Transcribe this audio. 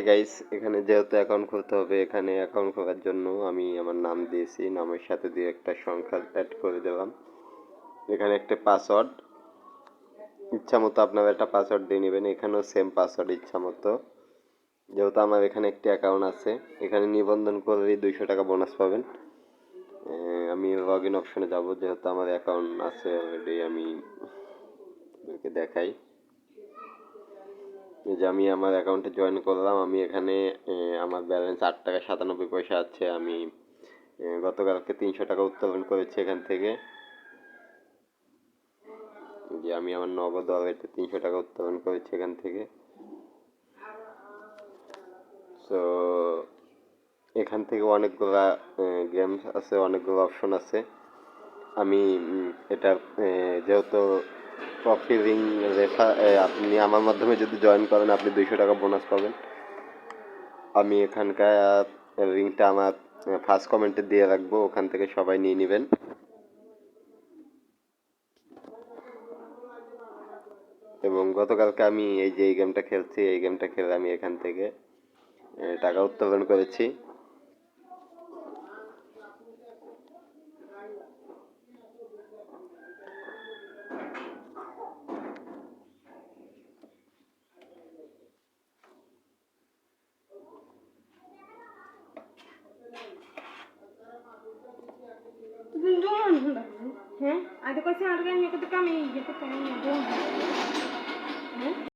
Hi guys, এখানে যেহেতু account খুলতে হবে, এখানে অ্যাকাউন্ট খোলার জন্য আমি আমার নাম দিয়েছি, নামের সাথে দিয়ে একটা সংখ্যা অ্যাড করে দিলাম। এখানে একটা পাসওয়ার্ড, ইচ্ছা মতো আপনারা একটা পাসওয়ার্ড দিয়ে নেবেন। এখানেও সেম পাসওয়ার্ড ইচ্ছা মতো। যেহেতু আমার এখানে একটি অ্যাকাউন্ট আছে, এখানে নিবন্ধন করলেই 200 টাকা বোনাস পাবেন। আমি লগ ইন অপশনে যাব, যেহেতু আমার অ্যাকাউন্ট আছে অলরেডি। আমি দেখাই যে আমি আমার অ্যাকাউন্টে জয়েন করলাম। আমি এখানে আমার ব্যালেন্স 8 টাকা 97 পয়সা আছে। আমি গতকালকে 300 টাকা উত্তোলন করেছি এখান থেকে। যে আমি আমার নগদ ওয়ালেটে 300 টাকা উত্তোলন করেছি এখান থেকে। সো এখান থেকে অনেকগুলা গেমস আছে, অনেকগুলো অপশন আছে। আমি এটা যেহেতু কফি রিং রেফার, আপনি আমার মাধ্যমে যদি জয়েন করেন আপনি 200 টাকা বোনাস পাবেন। আমি এখানকার লিঙ্কটা আমার ফার্স্ট কমেন্টে দিয়ে রাখবো, ওখান থেকে সবাই নিয়ে নেবেন। এবং গতকালকে আমি এই যে এই গেমটা খেলছি, এই গেমটা খেলে আমি এখান থেকে টাকা উত্তোলন করেছি। হ্যাঁ, আগে কইছে আর আমি কত কামে ইয়ে করতে